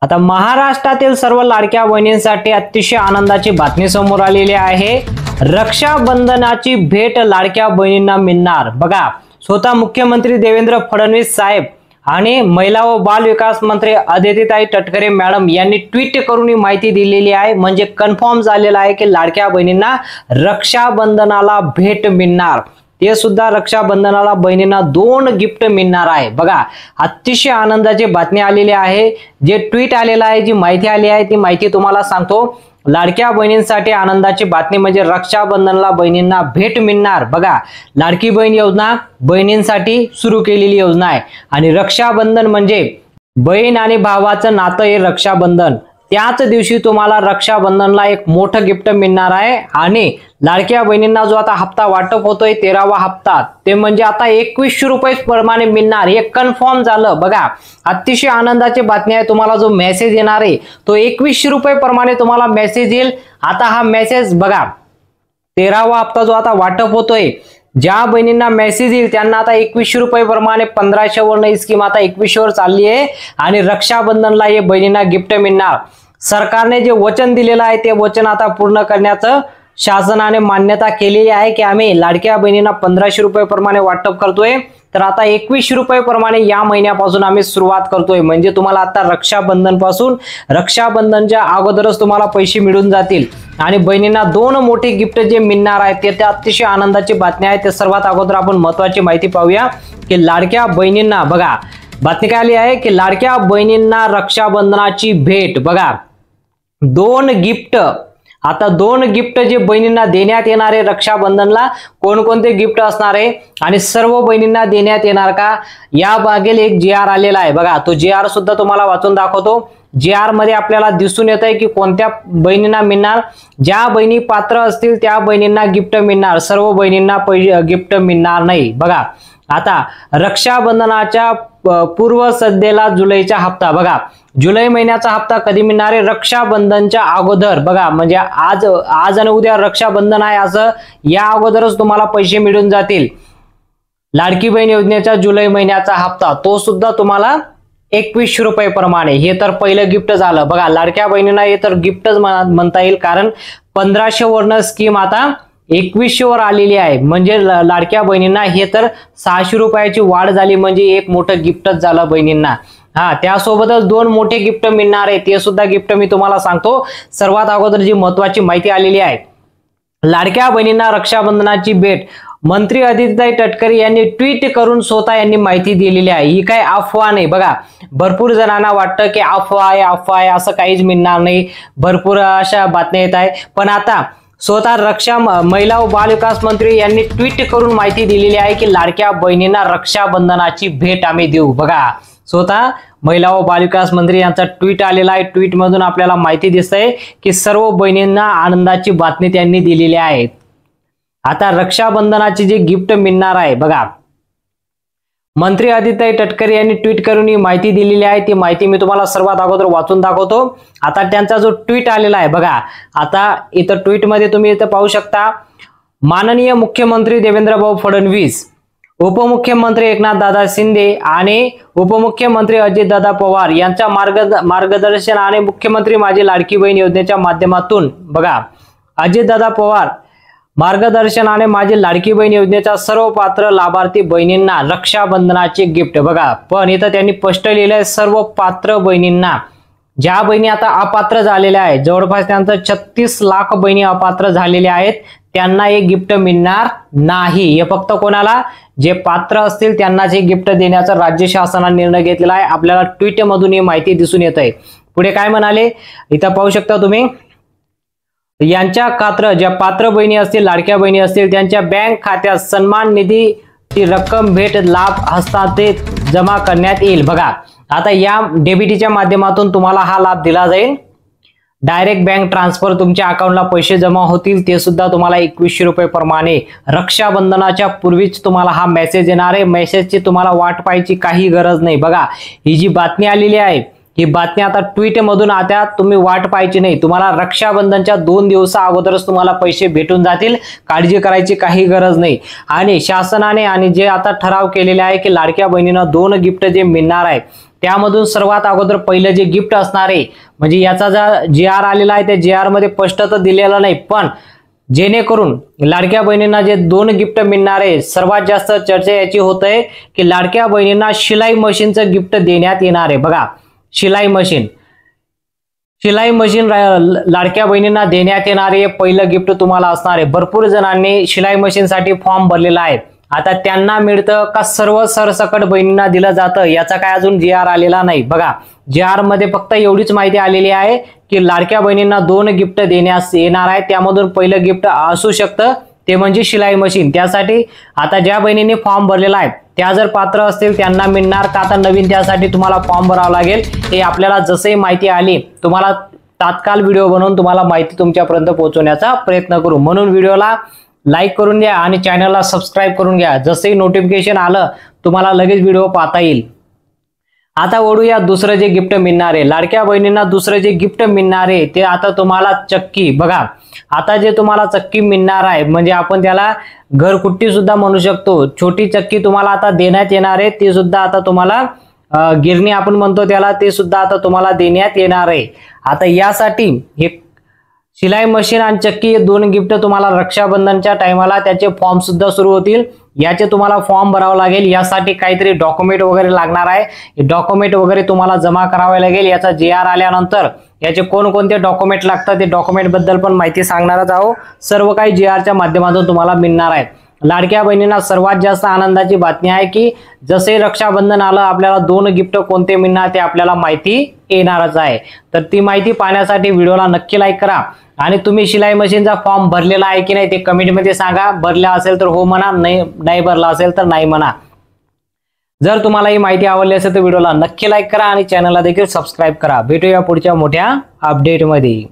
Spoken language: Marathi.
आता महाराष्ट्रातील सर्व लाडक्या बहिणींसाठी अतिशय आनंदाची बातमी समोर आलेली आहे। रक्षाबंधनाची भेट लाडक्या बहिणींना मिळणार। बघा, स्वतः मुख्यमंत्री देवेंद्र फडणवीस साहेब आणि महिला व बाल विकास मंत्री अदितीताई तटकरे मॅडम यांनी ट्विट करून ही माहिती दिलेली आहे। म्हणजे कन्फर्म झालेला आहे की लाडक्या बहिणींना रक्षाबंधनाला भेट मिळणार। ते सुद्धा रक्षाबंधनाला बहिणींना 2 गिफ्ट मिळणार आहे। बघा, अतिशय आनंदाची बातमी आलेली आहे। जे ट्विट आलेलं आहे, जी माहिती आली आहे ती माहिती तुम्हाला सांगतो। लाडक्या बहिणींसाठी आनंदाची बातमी म्हणजे रक्षाबंधनाला बहिणींना भेट मिळणार। बघा, लाडकी बहीण योजना बहिणींसाठी सुरू केलेली योजना आहे आणि रक्षाबंधन म्हणजे बहीण आणि भावाचं नातं हे रक्षाबंधन। त्याच दिवशी तुम्हाला रक्षाबंधनला एक मोठं गिफ्ट मिळणार आहे आणि लाडक्या बहिणींना जो आता हप्ता वाटप होतोय 13वा हप्ता, ते म्हणजे आता 2100 रुपये प्रमाणे मिळणार। हे कन्फर्म झालं। बघा, अतिशय आनंदाची बातमी आहे। तुम्हाला जो मेसेज येणार आहे तो 2100 रुपये प्रमाणे तुम्हाला मेसेज येईल। आता हा मेसेज बघा, 13वा हप्ता जो आता वाटप होतोय, ज्या बहिणींना मेसेज येईल त्यांना आता 2100 रुपये प्रमाणे 1500 वरनं ही स्कीम आता 2100 वर चालली आहे आणि रक्षाबंधनला हे बहिणींना गिफ्ट मिळणार। सरकारने जे वचन दिलेलं आहे ते वचन आता पूर्ण करण्याचं शासनाने मान्यता केलेली आहे की आम्ही लाडक्या बहिणींना 1500 रुपये प्रमाणे वाटप करतोय, तर आता 2100 रुपये प्रमाणे या महिन्यापासून आम्ही सुरुवात करतोय। म्हणजे तुम्हाला आता रक्षाबंधन पासून रक्षाबंधनच्या अगोदरच तुम्हाला पैसे मिळून जातील आणि बहिणींना 2 मोठे गिफ्ट जे मिळणार आहेत ते अतिशय आनंदाची बातमी आहे। ते सर्वात अगोदर आपण महत्त्वाची माहिती पाहूया की लाडक्या बहिणींना, बघा बातमी काय आली आहे की लाडक्या बहिणींना रक्षाबंधनाची भेट। बघा, 2 गिफ्ट, आता 2 गिफ्ट जे बहिणींना देण्यात येणार आहे रक्षाबंधनला, कोणकोणते गिफ्ट असणार आहे आणि सर्व बहिणींना देण्यात येणार का, या बागेल एक GR आलेला आहे। बघा, तो GR सुद्धा तुम्हाला वाचून दाखवतो। GR मध्ये आपल्याला दिसून येत आहे की कोणत्या बहिणींना मिळणार। ज्या बहिणी पात्र असतील त्या बहिणींना गिफ्ट मिळणार, सर्व बहिणींना गिफ्ट मिळणार नाही। बघा, आता रक्षाबंधनाच्या पूर्व सध्याला जुलैचा हप्ता, बघा जुलै महिन्याचा हप्ता कधी मिळणार आहे, रक्षाबंधनच्या अगोदर। बघा, म्हणजे आज आणि उद्या रक्षाबंधन आहे असं या अगोदरच तुम्हाला पैसे मिळून जातील। लाडकी बहीण योजनेचा जुलै महिन्याचा हप्ता तो सुद्धा तुम्हाला 2100 रुपये प्रमाणे। हे तर पहिलं गिफ्ट झालं। बघा, लाडक्या बहिणींना हे तर गिफ्टच म्हणता येईल, कारण 1500 वरनं स्कीम आता 2100 वर आलेली आहे। म्हणजे लाडक्या बहिणींना हे तर 600 रुपयाची वाढ झाली, म्हणजे एक मोठं गिफ्टच झालं बहिणींना। त्यासोबतच 2 मोठे गिफ्ट मिळणार आहे, ते सुद्धा गिफ्ट मी तुम्हाला सांगतो। सर्वात अगोदर जी महत्त्वाची माहिती आलेली आहे, लाडक्या बहिणींना रक्षाबंधनाची भेट मंत्री अदितीताई तटकरे यांनी ट्विट करून स्वतः यांनी माहिती दिलेली आहे। ही काय अफवा नाही। बघा, भरपूर जणांना वाटतं की अफवा आहे असं काहीच मिळणार नाही, भरपूर अशा बातम्या येत आहे। पण आता स्वतः महिला व बाल विकास मंत्री यांनी ट्विट करून माहिती दिलेली आहे की लाडक्या बहिणींना रक्षाबंधनाची भेट आम्ही देऊ। बघा, स्वतः महिला व बाल विकास मंत्री यांचा ट्विट आलेला आहे। ट्विट मधून आपल्याला माहिती दिसते की सर्व बहिणींना आनंदाची बातमी त्यांनी दिलेली आहे। आता रक्षाबंधनाची जे गिफ्ट मिळणार आहे, बघा मंत्री अदितीताई तटकरे यांनी ट्विट करून ही माहिती दिलेली आहे। ती माहिती मी तुम्हाला सर्वात अगोदर वाचून दाखवतो। आता त्यांचा जो ट्विट आलेला आहे, बघा आता इथं ट्विट मध्ये तुम्ही इथं पाहू शकता, माननीय मुख्यमंत्री देवेंद्रभाऊ फडणवीस, उपमुख्यमंत्री एकनाथदादा शिंदे आणि उपमुख्यमंत्री अजितदादा पवार यांच्या मार्गदर्शन आणि मुख्यमंत्री माझी लाडकी बहीण योजनेच्या माध्यमातून, बघा अजितदादा पवार मार्गदर्शन आणि माझी लाडकी बहीण योजनेच्या सर्व पात्र लाभार्थी बहिणींना रक्षाबंधनाचे गिफ्ट। बघा, पण इथं त्यांनी स्पष्ट लिहिलंय सर्व पात्र बहिणींना। ज्या बहिणी आता अपात्र झालेल्या आहेत, जवळपास त्यांचं 36 लाख बहिणी अपात्र झालेल्या आहेत, त्यांना एक गिफ्ट मिळणार नाही। हे फक्त कोणाला, जे पात्र असतील त्यांनाच हे गिफ्ट देण्याचा राज्य शासनाने निर्णय घेतलेला आहे। आपल्याला ट्विट मधून ही माहिती दिसून येत आहे। पुढे काय म्हणाले, इथं पाहू शकता तुम्ही, यांच्या खात्र ज्या पात्र बहिणी असतील, लाडक्या बहिणी असतील, त्यांच्या बँक खात्यात सन्मान निधीची रक्कम भेट लाभ हस्तांतरित जमा करण्यात येईल। बघा, आता या डेबिटीच्या माध्यमातून तुम्हाला हा लाभ दिला जाईल। डायरेक्ट बँक ट्रान्सफर तुमच्या अकाउंटला पैसे जमा होतील, ते सुद्धा तुम्हाला 2100 रुपये प्रमाणे। रक्षाबंधनाच्या पूर्वीच तुम्हाला हा मेसेज येणार आहे। मेसेजची तुम्हाला वाट पाहायची काही गरज नाही। बघा, ही जी बातमी आलेली आहे, ही बातमी आता ट्विट मधून आता तुम्ही वाट पाहायची नाही। तुम्हाला रक्षाबंधनच्या 2 दिवसा अगोदरच तुम्हाला पैसे भेटून जातील, काळजी करायची काही गरज नाही। आणि शासनाने आणि जे आता ठराव केलेले आहे की लाडक्या बहिणींना 2 गिफ्ट जे मिळणार आहे त्यामधून सर्वात अगोदर पहिलं जे गिफ्ट असणार आहे, म्हणजे याचा जो GR आलेला आहे त्या GR मध्ये स्पष्ट तर दिलेलं नाही, पण जेणेकरून लाडक्या बहिणींना जे 2 गिफ्ट मिळणार आहे, सर्वात जास्त चर्चा याची होत आहे की लाडक्या बहिणींना शिलाई मशीनचं गिफ्ट देण्यात येणार आहे। बघा, शिलाई मशीन लाडक्या बहिणींना देण्यात येणारे पहिलं गिफ्ट तुम्हाला असणार आहे। भरपूर जणांनी शिलाई मशीनसाठी फॉर्म भरलेला आहे। आता त्यांना मिळतं का सर्व सरसकट बहिणींना दिलं जातं, याचा काय अजून GR आलेला नाही। बघा, GR मध्ये फक्त एवढीच माहिती आलेली आहे की लाडक्या बहिणींना 2 गिफ्ट देण्यास येणार आहे, त्यामधून पहिलं गिफ्ट असू शकतं ते म्हणजे शिलाई मशीन। त्यासाठी आता ज्या बहिणींनी फॉर्म भरलेला आहे त्या जर पात्र असतील त्यांना मिळणार का आता नवीन त्यासाठी तुम्हाला फॉर्म भरावा लागेल, हे आपल्याला जसंही माहिती आली तुम्हाला तात्काळ व्हिडिओ बनवून तुम्हाला माहिती तुमच्यापर्यंत पोहोचवण्याचा प्रयत्न करू। म्हणून व्हिडिओला लाईक करून द्या आणि चॅनलला सबस्क्राईब करून घ्या, जसंही नोटिफिकेशन आलं तुम्हाला लगेच व्हिडिओ पाहता येईल। आता वळूया दुसरं जे गिफ्ट मिळणार आहे, लाडक्या बहिणींना दुसरं जे गिफ्ट मिळणार आहे ते आता तुम्हाला चक्की। बघा, आता जे तुम्हाला चक्की मिळणार आहे म्हणजे आपण त्याला घरकुट्टी सुद्धा म्हणू शकतो, छोटी चक्की तुम्हाला आता देण्यात येणार आहे, ती सुद्धा आता तुम्हाला गिरणी आपण म्हणतो त्याला, ते सुद्धा आता तुम्हाला देण्यात येणार आहे। आता यासाठी हे शिलाई मशीन आणि चक्की हे 2 गिफ्ट तुम्हाला रक्षाबंधनच्या टायमाला त्याचे फॉर्म सुद्धा सुरू होतील, याचे तुम्हाला फॉर्म भरावा लागेल। यासाठी काहीतरी डॉक्युमेंट वगैरे लागणार आहे, हे डॉक्युमेंट वगैरे तुम्हाला जमा करावे लागेल। याचा GR आल्यानंतर याचे कोणकोणते डॉक्युमेंट लागतात ते डॉक्युमेंट बद्दल पण माहिती सांगणारच आहोत। सर्व काही GRच्या माध्यमातून तुम्हाला मिळणार आहे। लाडक्या बहिणींना सर्वात जास्त आनंदाची बातमी आहे की जसे रक्षाबंधन आलं आपल्याला 2 गिफ्ट कोणते मिळणार ते आपल्याला माहिती येणारच आहे। तर ती माहिती पाहण्यासाठी व्हिडिओला नक्की लाईक करा आणि तुम्ही शिलाई मशीनचा फॉर्म भरलेला आहे की नाही ते कमेंटमध्ये सांगा। भरला असेल तर हो म्हणा, नाही भरला असेल तर नाही म्हणा। जर तुम्हाला ही माहिती आवडली असेल तर व्हिडिओला नक्की लाईक करा आणि चॅनलला देखील सबस्क्राईब करा। भेटूया पुढच्या मोठ्या अपडेटमध्ये।